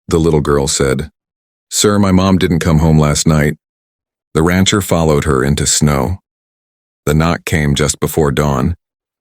The little girl said. "Sir, my mom didn't come home last night." The rancher followed her into snow. The knock came just before dawn,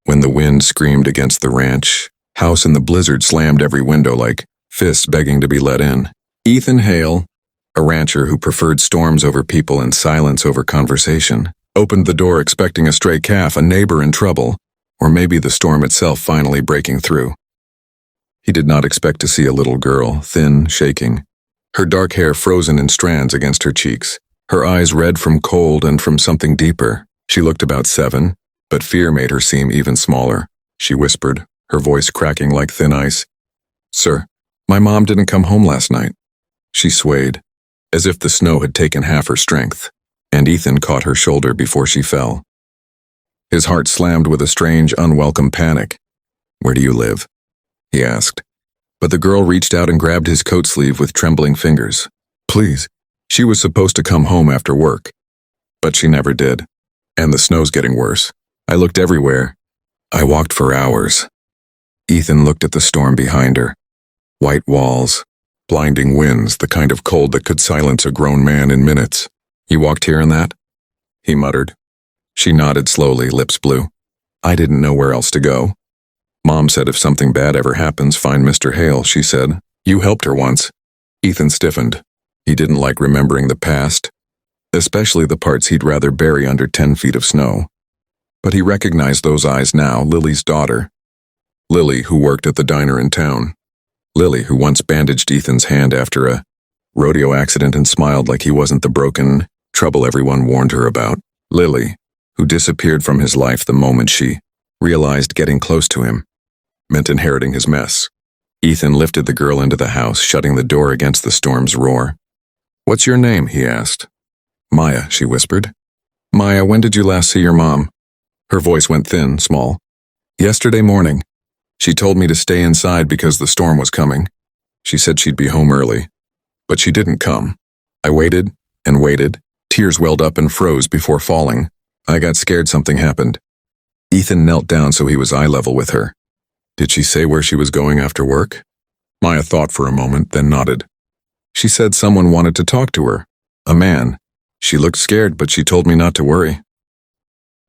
when the wind screamed against the ranch house and the blizzard slammed every window like fists begging to be let in. Ethan Hale, a rancher who preferred storms over people and silence over conversation, opened the door expecting a stray calf, a neighbor in trouble, or maybe the storm itself finally breaking through. He did not expect to see a little girl, thin, shaking, her dark hair frozen in strands against her cheeks, her eyes red from cold and from something deeper. She looked about 7, but fear made her seem even smaller. She whispered, her voice cracking like thin ice. "Sir, my mom didn't come home last night." She swayed, as if the snow had taken half her strength, and Ethan caught her shoulder before she fell. His heart slammed with a strange, unwelcome panic. "Where do you live?" he asked. But the girl reached out and grabbed his coat sleeve with trembling fingers. "Please." She was supposed to come home after work, but she never did. "And the snow's getting worse. I looked everywhere. I walked for hours." Ethan looked at the storm behind her. White walls, blinding winds, the kind of cold that could silence a grown man in minutes. "You walked here in that?" he muttered. She nodded slowly, lips blue. "I didn't know where else to go. Mom said if something bad ever happens, find Mr. Hale," she said. "You helped her once." Ethan stiffened. He didn't like remembering the past, especially the parts he'd rather bury under 10 feet of snow. But he recognized those eyes now, Lily's daughter. Lily, who worked at the diner in town. Lily, who once bandaged Ethan's hand after a rodeo accident and smiled like he wasn't the broken trouble everyone warned her about. Lily, who disappeared from his life the moment she realized getting close to him meant inheriting his mess. Ethan lifted the girl into the house, shutting the door against the storm's roar. "What's your name?" he asked. "Maya," she whispered. "Maya, when did you last see your mom?" Her voice went thin, small. "Yesterday morning. She told me to stay inside because the storm was coming. She said she'd be home early. But she didn't come. I waited and waited. Tears welled up and froze before falling. I got scared something happened." Ethan knelt down so he was eye level with her. "Did she say where she was going after work?" Maya thought for a moment, then nodded. "She said someone wanted to talk to her. A man. She looked scared, but she told me not to worry."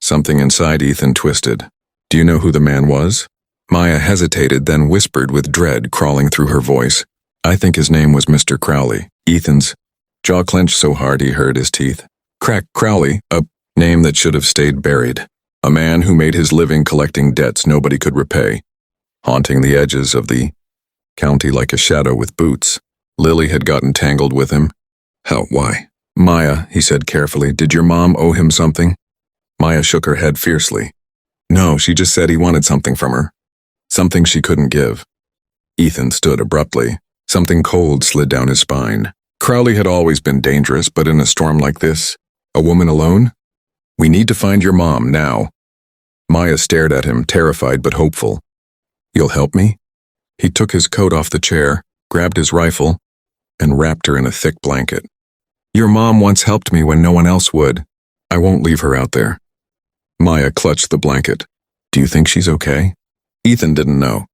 Something inside Ethan twisted. "Do you know who the man was?" Maya hesitated, then whispered with dread crawling through her voice. "I think his name was Mr. Crowley." Ethan's jaw clenched so hard he hurt his teeth. Crack Crowley, a name that should have stayed buried. A man who made his living collecting debts nobody could repay, haunting the edges of the county like a shadow with boots. Lily had gotten tangled with him. "How? Why?" "Maya," he said carefully, "did your mom owe him something?" Maya shook her head fiercely. "No, she just said he wanted something from her. Something she couldn't give." Ethan stood abruptly. Something cold slid down his spine. Crowley had always been dangerous, but in a storm like this, a woman alone? "We need to find your mom, now." Maya stared at him, terrified but hopeful. "You'll help me?" He took his coat off the chair, grabbed his rifle, and wrapped her in a thick blanket. "Your mom once helped me when no one else would. I won't leave her out there." Maya clutched the blanket. "Do you think she's okay?" Ethan didn't know,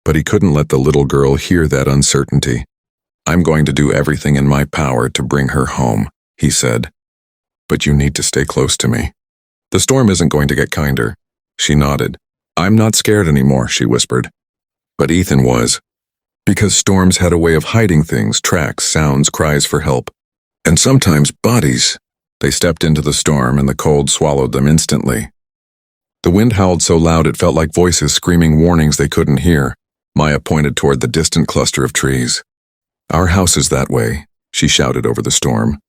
but he couldn't let the little girl hear that uncertainty. "I'm going to do everything in my power to bring her home," he said. "But you need to stay close to me. The storm isn't going to get kinder." She nodded. "I'm not scared anymore," she whispered. But Ethan was, because storms had a way of hiding things, tracks, sounds, cries for help, and sometimes bodies. They stepped into the storm and the cold swallowed them instantly. The wind howled so loud it felt like voices screaming warnings they couldn't hear. Maya pointed toward the distant cluster of trees. "Our house is that way," she shouted over the storm.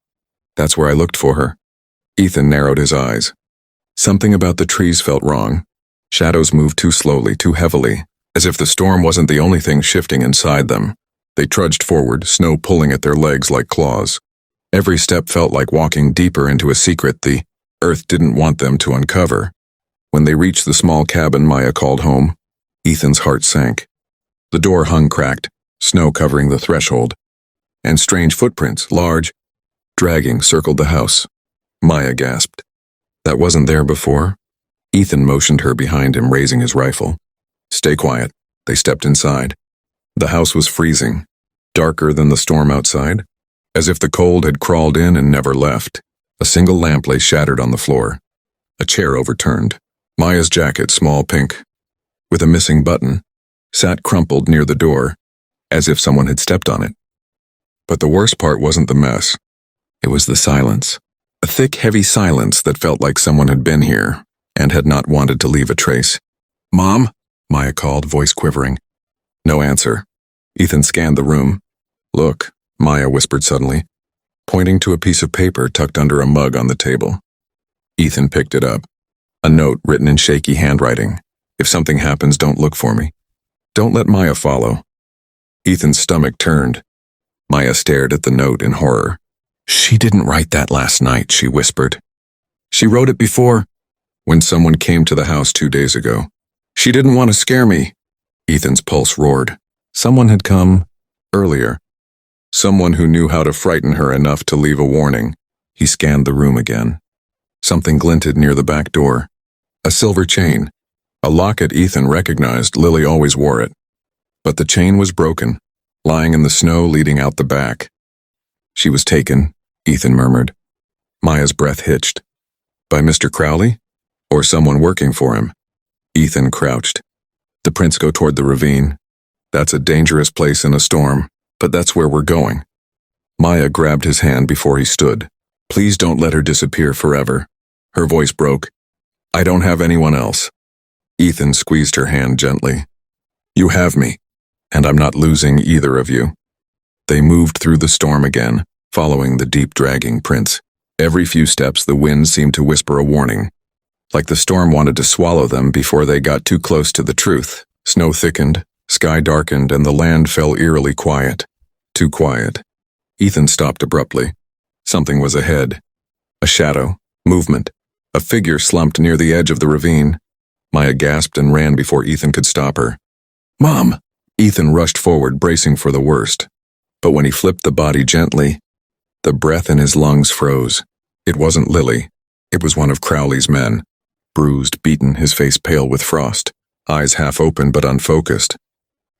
"That's where I looked for her." Ethan narrowed his eyes. Something about the trees felt wrong. Shadows moved too slowly, too heavily, as if the storm wasn't the only thing shifting inside them. They trudged forward, snow pulling at their legs like claws. Every step felt like walking deeper into a secret the earth didn't want them to uncover. When they reached the small cabin Maya called home, Ethan's heart sank. The door hung cracked, snow covering the threshold, and strange footprints, large, dragging, circled the house. Maya gasped. "That wasn't there before?" Ethan motioned her behind him, raising his rifle. "Stay quiet." They stepped inside. The house was freezing. darker than the storm outside, as if the cold had crawled in and never left. A single lamp lay shattered on the floor. A chair overturned. Maya's jacket, small pink, with a missing button, sat crumpled near the door, as if someone had stepped on it. But the worst part wasn't the mess. It was the silence. A thick, heavy silence that felt like someone had been here and had not wanted to leave a trace. "Mom?" Maya called, voice quivering. No answer. Ethan scanned the room. "Look," Maya whispered suddenly, pointing to a piece of paper tucked under a mug on the table. Ethan picked it up. A note written in shaky handwriting. "If something happens, don't look for me. Don't let Maya follow." Ethan's stomach turned. Maya stared at the note in horror. "She didn't write that last night," she whispered. "She wrote it before, when someone came to the house 2 days ago. She didn't want to scare me." Ethan's pulse roared. Someone had come earlier. Someone who knew how to frighten her enough to leave a warning. He scanned the room again. Something glinted near the back door. A silver chain. A locket Ethan recognized. Lily always wore it. But the chain was broken, lying in the snow leading out the back. "She was taken," Ethan murmured. Maya's breath hitched. "By Mr. Crowley? Or someone working for him?" Ethan crouched. "The prints go toward the ravine. That's a dangerous place in a storm, but that's where we're going." Maya grabbed his hand before he stood. "Please don't let her disappear forever." Her voice broke. "I don't have anyone else." Ethan squeezed her hand gently. "You have me, and I'm not losing either of you." They moved through the storm again, following the deep dragging prints. Every few steps the wind seemed to whisper a warning, like the storm wanted to swallow them before they got too close to the truth. Snow thickened, sky darkened, and the land fell eerily quiet. Too quiet. Ethan stopped abruptly. Something was ahead. A shadow, movement. A figure slumped near the edge of the ravine. Maya gasped and ran before Ethan could stop her. "Mom!" Ethan rushed forward, bracing for the worst. But when he flipped the body gently, the breath in his lungs froze. It wasn't Lily. It was one of Crowley's men. Bruised, beaten, his face pale with frost, eyes half open but unfocused,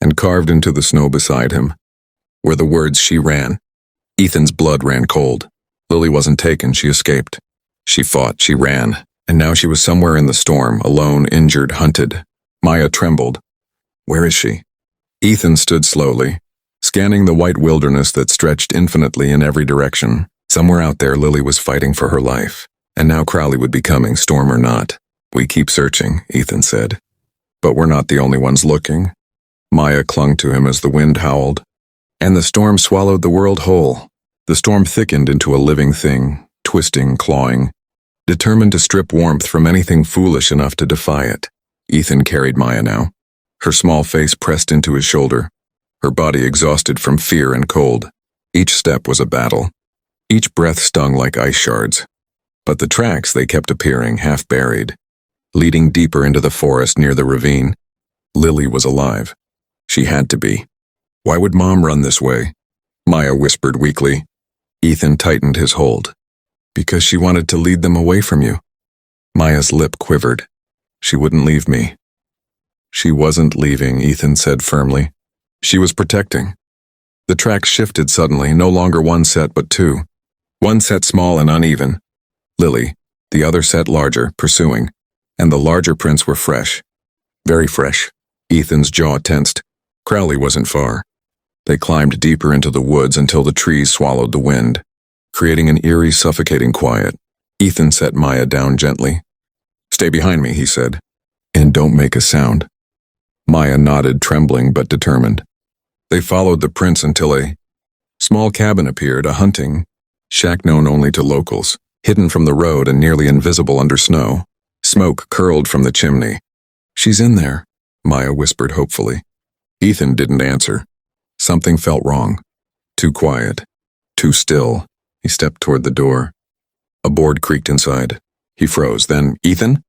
and carved into the snow beside him were the words, "She ran." Ethan's blood ran cold. Lily wasn't taken, she escaped. She fought, she ran, and now she was somewhere in the storm, alone, injured, hunted. Maya trembled. "Where is she?" Ethan stood slowly, scanning the white wilderness that stretched infinitely in every direction. Somewhere out there, Lily was fighting for her life, and now Crowley would be coming, storm or not. "We keep searching," Ethan said. "But we're not the only ones looking." Maya clung to him as the wind howled, and the storm swallowed the world whole. The storm thickened into a living thing, twisting, clawing, determined to strip warmth from anything foolish enough to defy it. Ethan carried Maya now, her small face pressed into his shoulder, her body exhausted from fear and cold. Each step was a battle. Each breath stung like ice shards. But the tracks, they kept appearing, half buried, leading deeper into the forest near the ravine. Lily was alive. She had to be. "Why would Mom run this way?" Maya whispered weakly. Ethan tightened his hold. "Because she wanted to lead them away from you." Maya's lip quivered. "She wouldn't leave me." "She wasn't leaving," Ethan said firmly. "She was protecting." The tracks shifted suddenly, no longer one set but two. One set small and uneven. Lily, the other set larger, pursuing, and the larger prints were fresh. Very fresh. Ethan's jaw tensed. Crowley wasn't far. They climbed deeper into the woods until the trees swallowed the wind, creating an eerie, suffocating quiet. Ethan set Maya down gently. "Stay behind me," he said, "and don't make a sound." Maya nodded, trembling but determined. They followed the prints until a small cabin appeared, a hunting shack known only to locals, hidden from the road and nearly invisible under snow. Smoke curled from the chimney. "She's in there," Maya whispered hopefully. Ethan didn't answer. Something felt wrong. Too quiet. Too still. He stepped toward the door. A board creaked inside. He froze. Then, "Ethan?"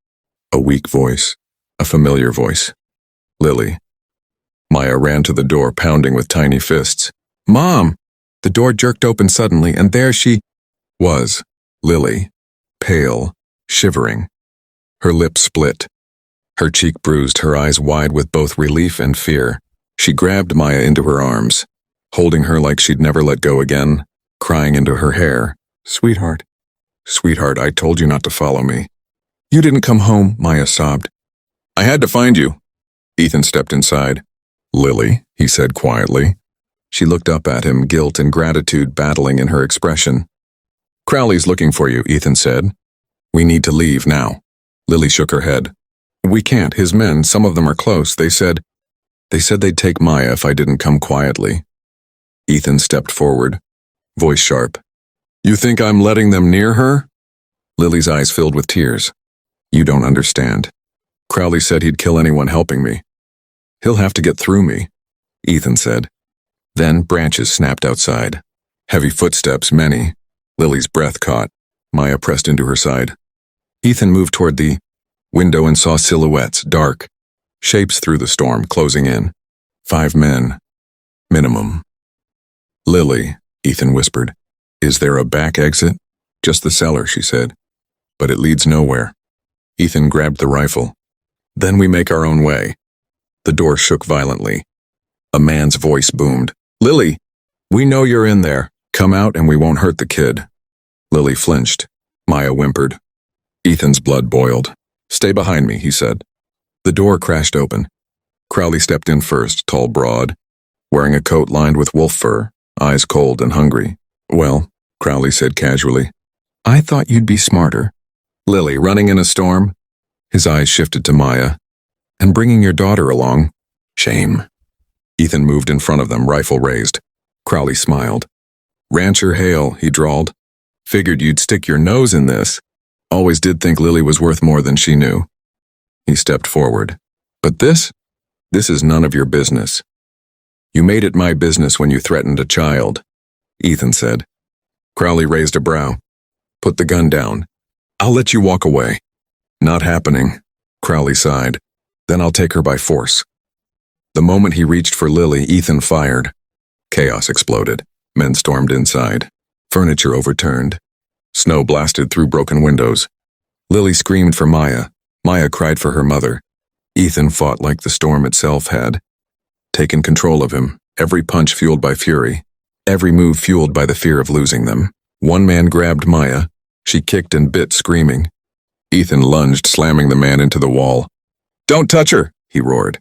A weak voice. A familiar voice. "Lily." Maya ran to the door, pounding with tiny fists. "Mom!" The door jerked open suddenly, and there she was. Lily. Pale. Shivering. Her lips split. Her cheek bruised, her eyes wide with both relief and fear. She grabbed Maya into her arms, holding her like she'd never let go again, crying into her hair. Sweetheart, sweetheart, I told you not to follow me. You didn't come home, Maya sobbed. I had to find you. Ethan stepped inside. Lily, he said quietly. She looked up at him, guilt and gratitude battling in her expression. Crowley's looking for you, Ethan said. We need to leave now. Lily shook her head. We can't. His men, some of them are close. They said they'd take Maya if I didn't come quietly. Ethan stepped forward, voice sharp. You think I'm letting them near her? Lily's eyes filled with tears. You don't understand. Crowley said he'd kill anyone helping me. He'll have to get through me, Ethan said. Then branches snapped outside. Heavy footsteps, many. Lily's breath caught. Maya pressed into her side. Ethan moved toward the window and saw silhouettes, dark, shapes through the storm, closing in. 5 men. Minimum. Lily, Ethan whispered. Is there a back exit? Just the cellar, she said. But it leads nowhere. Ethan grabbed the rifle. Then we make our own way. The door shook violently. A man's voice boomed. Lily, we know you're in there. Come out and we won't hurt the kid. Lily flinched. Maya whimpered. Ethan's blood boiled. Stay behind me, he said. The door crashed open. Crowley stepped in first, tall, broad, wearing a coat lined with wolf fur, eyes cold and hungry. Well, Crowley said casually, I thought you'd be smarter. Lily, running in a storm? His eyes shifted to Maya. And bringing your daughter along? Shame. Ethan moved in front of them, rifle raised. Crowley smiled. Rancher Hale, he drawled. Figured you'd stick your nose in this. Always did think Lily was worth more than she knew. He stepped forward. But this is none of your business. You made it my business when you threatened a child, Ethan said. Crowley raised a brow. Put the gun down. I'll let you walk away. Not happening, Crowley sighed. Then I'll take her by force. The moment he reached for Lily, Ethan fired. Chaos exploded. Men stormed inside. Furniture overturned. Snow blasted through broken windows. Lily screamed for Maya. Maya cried for her mother. Ethan fought like the storm itself had taken control of him, every punch fueled by fury, every move fueled by the fear of losing them. One man grabbed Maya. She kicked and bit, screaming. Ethan lunged, slamming the man into the wall. Don't touch her, he roared.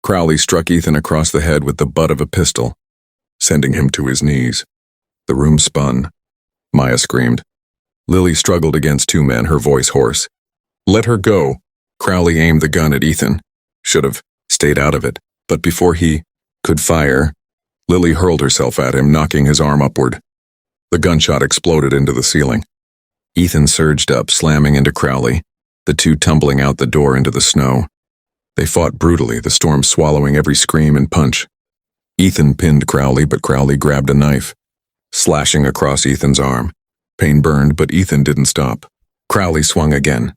Crowley struck Ethan across the head with the butt of a pistol, sending him to his knees. The room spun. Maya screamed. Lily struggled against 2 men, her voice hoarse. Let her go. Crowley aimed the gun at Ethan. Should have stayed out of it. But before he could fire, Lily hurled herself at him, knocking his arm upward. The gunshot exploded into the ceiling. Ethan surged up, slamming into Crowley, the 2 tumbling out the door into the snow. They fought brutally, the storm swallowing every scream and punch. Ethan pinned Crowley, but Crowley grabbed a knife, slashing across Ethan's arm. Pain burned, but Ethan didn't stop. Crowley swung again.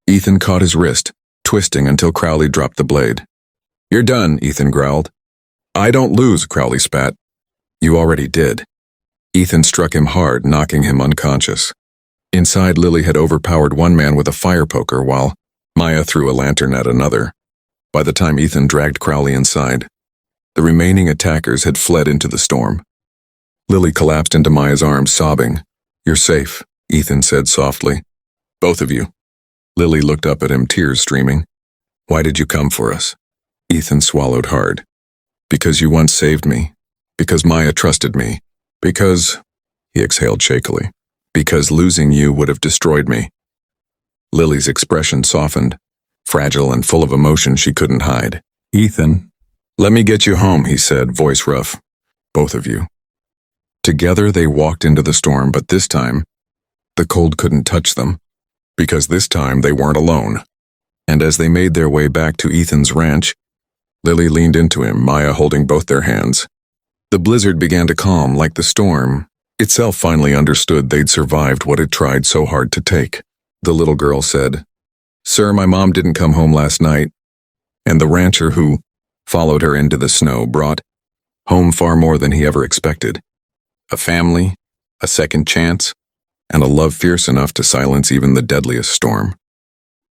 Ethan caught his wrist, twisting until Crowley dropped the blade. You're done, Ethan growled. I don't lose, Crowley spat. You already did. Ethan struck him hard, knocking him unconscious. Inside, Lily had overpowered one man with a fire poker while Maya threw a lantern at another. By the time Ethan dragged Crowley inside, the remaining attackers had fled into the storm. Lily collapsed into Maya's arms, sobbing. You're safe, Ethan said softly. Both of you. Lily looked up at him, tears streaming. Why did you come for us? Ethan swallowed hard. Because you once saved me. Because Maya trusted me. Because, he exhaled shakily, because losing you would have destroyed me. Lily's expression softened, fragile and full of emotion she couldn't hide. Ethan, let me get you home, he said, voice rough. Both of you. Together they walked into the storm, but this time, the cold couldn't touch them, because this time they weren't alone. And as they made their way back to Ethan's ranch, Lily leaned into him, Maya holding both their hands. The blizzard began to calm, like the storm itself finally understood they'd survived what it tried so hard to take. The little girl said, Sir, my mom didn't come home last night, and the rancher who followed her into the snow brought home far more than he ever expected. A family, a second chance, and a love fierce enough to silence even the deadliest storm.